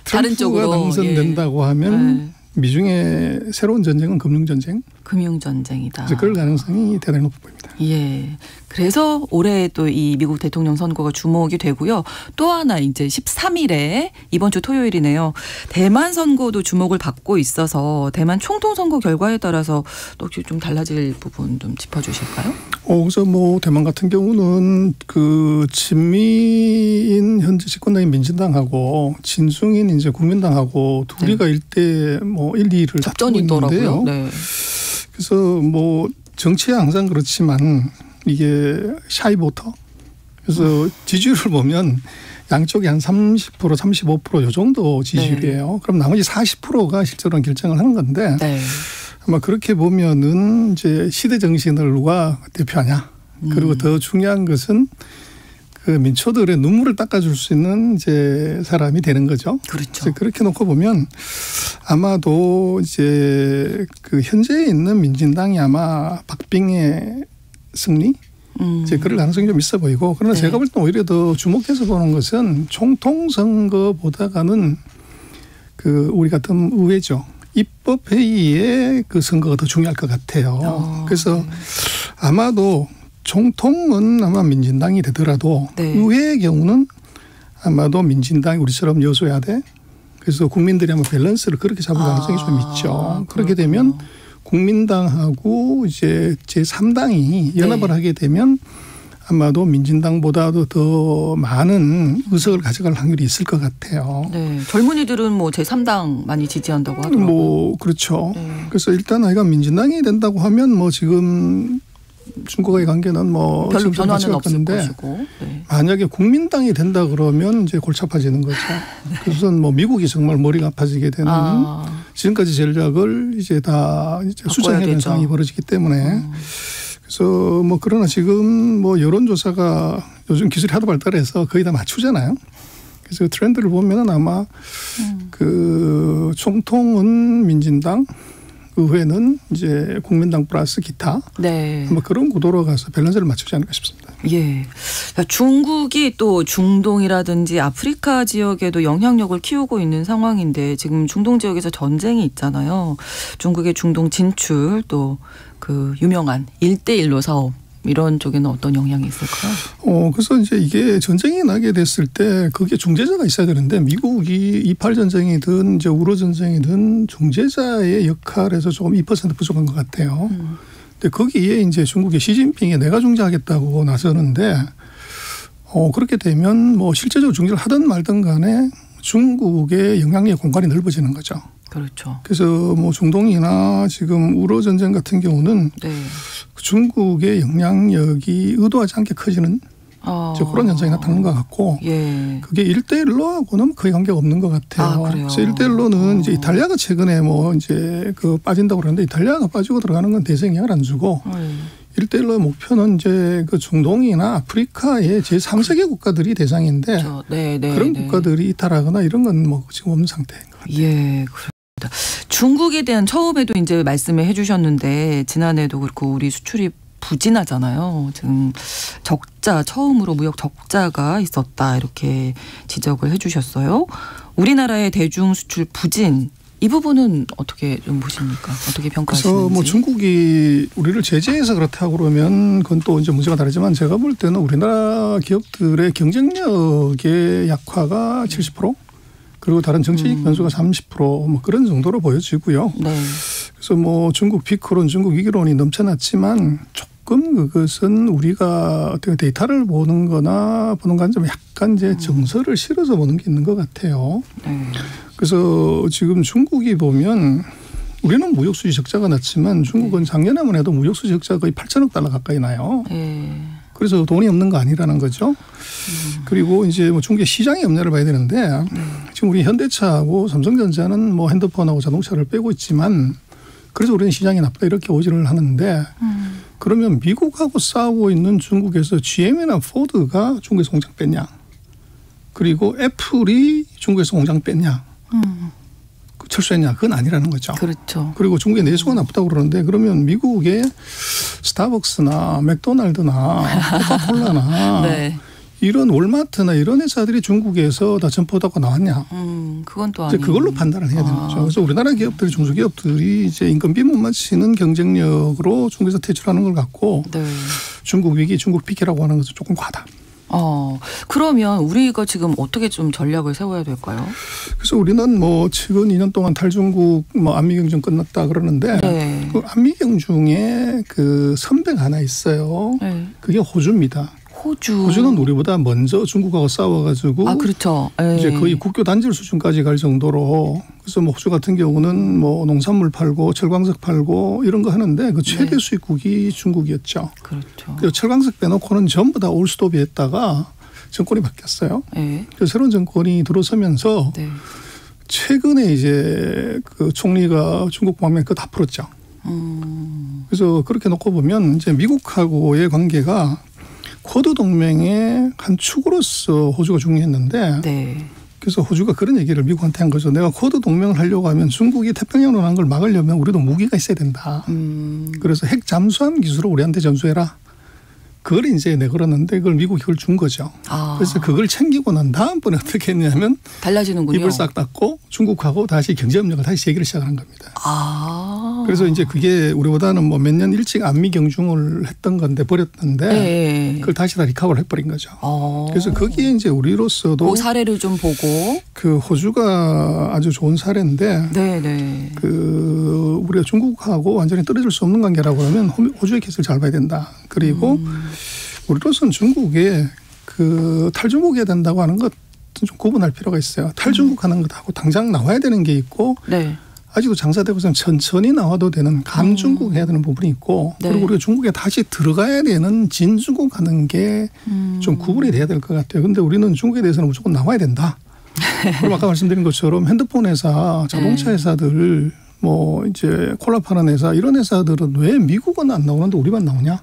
트럼프가 당선된다고 하면 네. 미중의 새로운 전쟁은 금융 전쟁. 금융 전쟁이다. 그럴 가능성이 대단히 높아 보입니다. 예. 그래서 올해 또 이 미국 대통령 선거가 주목이 되고요. 또 하나 이제 13일에 이번 주 토요일이네요. 대만 선거도 주목을 받고 있어서 대만 총통 선거 결과에 따라서 또 혹시 좀 달라질 부분 좀 짚어주실까요? 그래서 뭐 대만 같은 경우는 그 진미인 현재 집권당인 민진당하고 진중인 이제 국민당하고 둘이가 네. 일대 뭐 1, 2를 다투고 있는데요. 네. 그래서 뭐 정치에 항상 그렇지만 이게 샤이보터 그래서 지지율을 보면 양쪽이 한 30%, 35% 이 정도 지지율이에요. 네. 그럼 나머지 40%가 실제로는 결정을 하는 건데 네. 아마 그렇게 보면은 이제 시대 정신을 누가 대표하냐. 그리고 더 중요한 것은 그 민초들의 눈물을 닦아줄 수 있는 이제 사람이 되는 거죠. 그렇죠. 그렇게 놓고 보면 아마도 이제 그 현재에 있는 민진당이 아마 박빙의 승리 이제 그럴 가능성이 좀 있어 보이고 그러나 네. 제가 볼 때 오히려 더 주목해서 보는 것은 총통 선거보다가는 그 우리 같은 의회죠. 입법회의의 그 선거가 더 중요할 것 같아요. 그래서 네. 아마도 총통은 아마 민진당이 되더라도 네. 의회의 경우는 아마도 민진당이 우리처럼 여소야대 그래서 국민들이 아마 밸런스를 그렇게 잡을 가능성이 좀 있죠. 그렇게 되면 국민당하고 이제 제3당이 연합을 네. 하게 되면 아마도 민진당보다도 더 많은 의석을 가져갈 확률이 있을 것 같아요. 네, 젊은이들은 뭐 제3당 많이 지지한다고 하더라고요. 뭐 그렇죠. 그래서 일단 아이가 민진당이 된다고 하면 뭐 지금 중국과의 관계는 뭐 별로 변화는 없을 것이고 네. 만약에 국민당이 된다 그러면 이제 골치 아파지는 거죠. 네. 그래서 뭐 미국이 정말 머리가 아파지게 되는 지금까지 전략을 이제 다 이제 수정해야 되는 상황이 벌어지기 때문에 그래서 뭐 그러나 지금 뭐 여론조사가 요즘 기술이 하도 발달해서 거의 다 맞추잖아요. 그래서 그 트렌드를 보면은 아마 그 총통은 민진당 의회는 이제 국민당 플러스 기타 네. 뭐 그런 구도로 가서 밸런스를 맞추지 않을까 싶습니다. 예, 중국이 또 중동이라든지 아프리카 지역에도 영향력을 키우고 있는 상황인데 지금 중동 지역에서 전쟁이 있잖아요. 중국의 중동 진출 또 그 유명한 1대1로 사업 이런 쪽에는 어떤 영향이 있을까요? 그래서 이제 이게 전쟁이 나게 됐을 때 그게 중재자가 있어야 되는데 미국이 이팔 전쟁이든 이제 우로 전쟁이든 중재자의 역할에서 조금 2% 부족한 것 같아요. 근데 거기에 이제 중국의 시진핑이 내가 중재하겠다고 나서는데 그렇게 되면 뭐 실제적으로 중재를 하든 말든 간에 중국의 영향력 공간이 넓어지는 거죠. 그렇죠. 그래서 뭐 중동이나 지금 우로 전쟁 같은 경우는 네. 중국의 영향력이 의도하지 않게 커지는 그런 현상이 나타나는 것 같고 예. 그게 1대1로 하고는 거의 관계가 없는 것 같아요. 그래서 1대1로는 이제 이탈리아가 최근에 뭐 이제 그 빠진다고 그러는데 이탈리아가 빠지고 들어가는 건 대세 영향을 안 주고 1대1로의 목표는 이제 그 중동이나 아프리카의 제3세계 국가들이 대상인데 그렇죠. 네, 네, 그런 네. 국가들이 이탈하거나 이런 건 뭐 지금 없는 상태인 것 같아요. 예, 그렇습니다. 중국에 대한 처음에도 이제 말씀을 해주셨는데 지난해도 그렇고 우리 수출이 부진하잖아요. 지금 적자 처음으로 무역 적자가 있었다 이렇게 지적을 해주셨어요. 우리나라의 대중 수출 부진 이 부분은 어떻게 좀 보십니까? 어떻게 평가하시는지? 그래서 뭐 중국이 우리를 제재해서 그렇다고 그러면 그건 또 이제 문제가 다르지만 제가 볼 때는 우리나라 기업들의 경쟁력의 약화가 70% 그리고 다른 정치적 변수가 30% 그런 정도로 보여지고요. 네. 그래서 뭐 중국 비크론, 중국 위기론이 넘쳐났지만 조금 그것은 우리가 어떻게 데이터를 보는 거나 보는 관점에 약간 이제 정서를 실어서 보는 게 있는 것 같아요. 그래서 지금 중국이 보면 우리는 무역수지 적자가 났지만 중국은 작년에만 해도 무역수지 적자가 거의 8천억 달러 가까이 나요. 그래서 돈이 없는 거 아니라는 거죠. 그리고 이제 뭐 중국의 시장의 염려를 봐야 되는데 지금 우리 현대차하고 삼성전자는 뭐 핸드폰하고 자동차를 빼고 있지만 그래서 우리는 시장이 나쁘다 이렇게 오지를 하는데 그러면 미국하고 싸우고 있는 중국에서 GM이나 포드가 중국에서 공장 뺐냐. 그리고 애플이 중국에서 공장 뺐냐. 철수했냐. 그건 아니라는 거죠. 그렇죠. 그리고 중국의 내수가 나쁘다고 그러는데 그러면 미국의 스타벅스나 맥도날드나 코카콜라나 네. 이런 월마트나 이런 회사들이 중국에서 다 점포하고 나왔냐. 그건 또 아니에요. 그걸로 판단을 해야 되는 거죠. 그래서 우리나라 기업들이 중소기업들이 이제 인건비 못 맞추는 경쟁력으로 중국에서 퇴출하는 걸 갖고 네. 중국 위기, 중국 피해라고 하는 것은 조금 과다. 그러면 우리가 지금 어떻게 좀 전략을 세워야 될까요? 그래서 우리는 뭐 최근 2년 동안 탈중국 뭐 안미경중 끝났다 그러는데 네. 그 안미경중에 그 선배가 하나 있어요. 네. 그게 호주입니다. 호주. 호주는 우리보다 먼저 중국하고 싸워가지고 그렇죠. 이제 거의 국교 단절 수준까지 갈 정도로 그래서 뭐 호주 같은 경우는 뭐 농산물 팔고 철광석 팔고 이런 거 하는데 그 최대 네. 수입국이 중국이었죠. 그렇죠. 그래서 철광석 빼놓고는 전부 다 올스톱이 했다가 정권이 바뀌었어요. 네. 그래서 새로운 정권이 들어서면서 네. 최근에 이제 그 총리가 중국 방면 그거 다 풀었죠. 그래서 그렇게 놓고 보면 이제 미국하고의 관계가 쿼드 동맹의 한 축으로서 호주가 중요했는데 네. 그래서 호주가 그런 얘기를 미국한테 한 거죠. 내가 쿼드 동맹을 하려고 하면 중국이 태평양으로 간 걸 막으려면 우리도 무기가 있어야 된다. 그래서 핵 잠수함 기술을 우리한테 전수해라. 그걸 이제 내걸었는데 그걸 미국이 그걸 준 거죠. 그래서 그걸 챙기고 난 다음번에 어떻게 했냐면 달라지는군요. 입을 싹 닫고 중국하고 다시 경제협력을 다시 재기를 시작하는 겁니다. 그래서 이제 그게 우리보다는 뭐 몇 년 일찍 안미경중을 했던 건데 버렸는데 네. 그걸 다시 다 리커버를 해버린 거죠. 그래서 거기에 이제 우리로서도 그 사례를 좀 보고 그 호주가 아주 좋은 사례인데 네네. 그 우리가 중국하고 완전히 떨어질 수 없는 관계라고 하면 호주의 케이스를 잘 봐야 된다. 그리고 우리로서는 중국에 그 탈중국해야 된다고 하는 것은 좀 구분할 필요가 있어요. 탈중국하는 것하고 당장 나와야 되는 게 있고 네. 아직도 장사되고서는 천천히 나와도 되는 감중국 해야 되는 부분이 있고 네. 그리고 우리가 중국에 다시 들어가야 되는 진중국 하는 게 좀 구분이 돼야 될 것 같아요. 그런데 우리는 중국에 대해서는 무조건 나와야 된다. 그럼 아까 말씀드린 것처럼 핸드폰 회사, 자동차 회사들 뭐 이제 콜라 파는 회사 이런 회사들은 왜 미국은 안 나오는데 우리만 나오냐?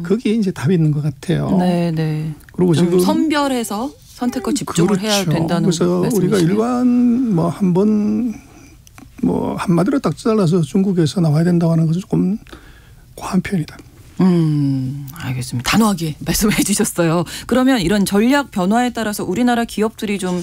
거기에 이제 답이 있는 것 같아요. 네네. 그리고 지금 선별해서 선택과 집중을 그렇죠. 해야 된다는 그래서 우리가 일반 뭐 한번 뭐 한마디로 딱 잘라서 중국에서 나와야 된다고 하는 것은 조금 과한 표현이다. 알겠습니다. 단호하게 말씀해 주셨어요. 그러면 이런 전략 변화에 따라서 우리나라 기업들이 좀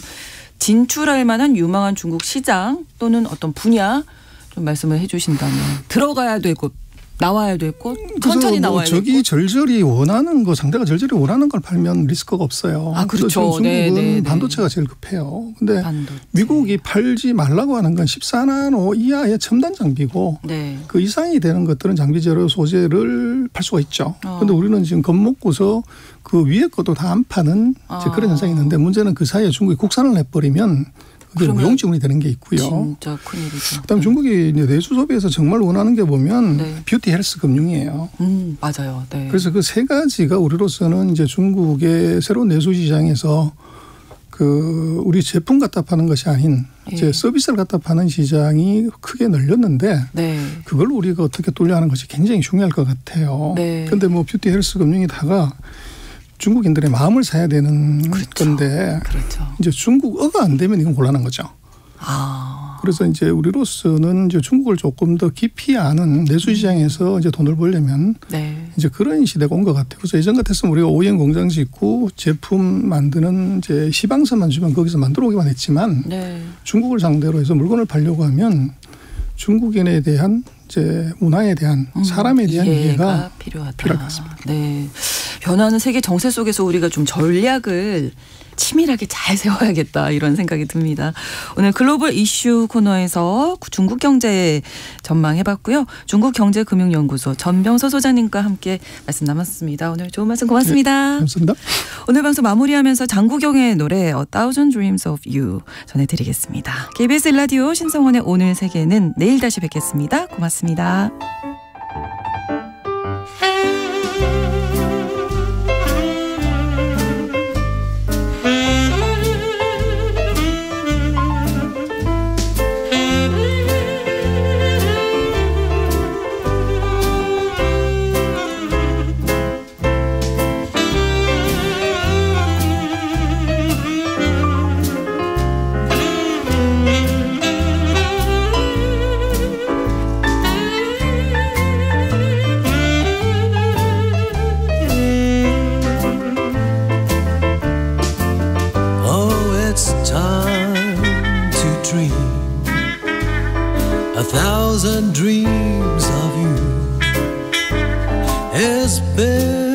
진출할 만한 유망한 중국 시장 또는 어떤 분야 좀 말씀을 해 주신다면 들어가야 될 곳, 나와야 될 곳, 천천히 나와야 될 곳. 저기 절절히 원하는 거 상대가 절절히 원하는 걸 팔면 리스크가 없어요. 그렇죠. 중국은 네. 반도체가 제일 급해요. 근데 반도체. 미국이 팔지 말라고 하는 건 14나노 이하의 첨단 장비고 네. 그 이상이 되는 것들은 장비 재료 소재를 팔 수가 있죠. 그런데 우리는 지금 겁먹고서 그 위에 것도 다 안 파는 이제 그런 현상이 있는데 문제는 그 사이에 중국이 국산을 내버리면 그게 무용지물이 되는 게 있고요. 진짜 큰일이죠. 그다음 중국이 이제 내수 소비에서 정말 원하는 게 보면 뷰티, 헬스, 금융이에요. 맞아요. 네. 그래서 그 세 가지가 우리로서는 이제 중국의 새로운 내수 시장에서 그 우리 제품 갖다 파는 것이 아닌 이제 서비스를 갖다 파는 시장이 크게 늘렸는데 그걸 우리가 어떻게 뚫려하는 것이 굉장히 중요할 것 같아요. 그런데 뭐 뷰티, 헬스, 금융이 다가 중국인들의 마음을 사야 되는 건데 이제 중국어가 안 되면 이건 곤란한 거죠. 그래서 이제 우리로서는 이제 중국을 조금 더 깊이 아는 내수 시장에서 이제 돈을 벌려면 네. 이제 그런 시대가 온 것 같아요. 그래서 예전 같았으면 우리가 OEM 공장 짓고 제품 만드는 이제 시방서만 주면 거기서 만들어 오기만 했지만 네. 중국을 상대로 해서 물건을 팔려고 하면 중국인에 대한 이제 문화에 대한 사람에 대한 이해가 필요할 것 같습니다. 네. 변화하는 세계 정세 속에서 우리가 좀 전략을 치밀하게 잘 세워야겠다 이런 생각이 듭니다. 오늘 글로벌 이슈 코너에서 중국 경제 전망해봤고요. 중국경제금융연구소 전병서 소장님과 함께 말씀 나눴습니다. 오늘 좋은 말씀 고맙습니다. 네, 감사합니다. 오늘 방송 마무리하면서 장국영의 노래 A Thousand Dreams of You 전해드리겠습니다. KBS 라디오 신성원의 오늘 세계는 내일 다시 뵙겠습니다. 고맙습니다. A thousand dreams of you has been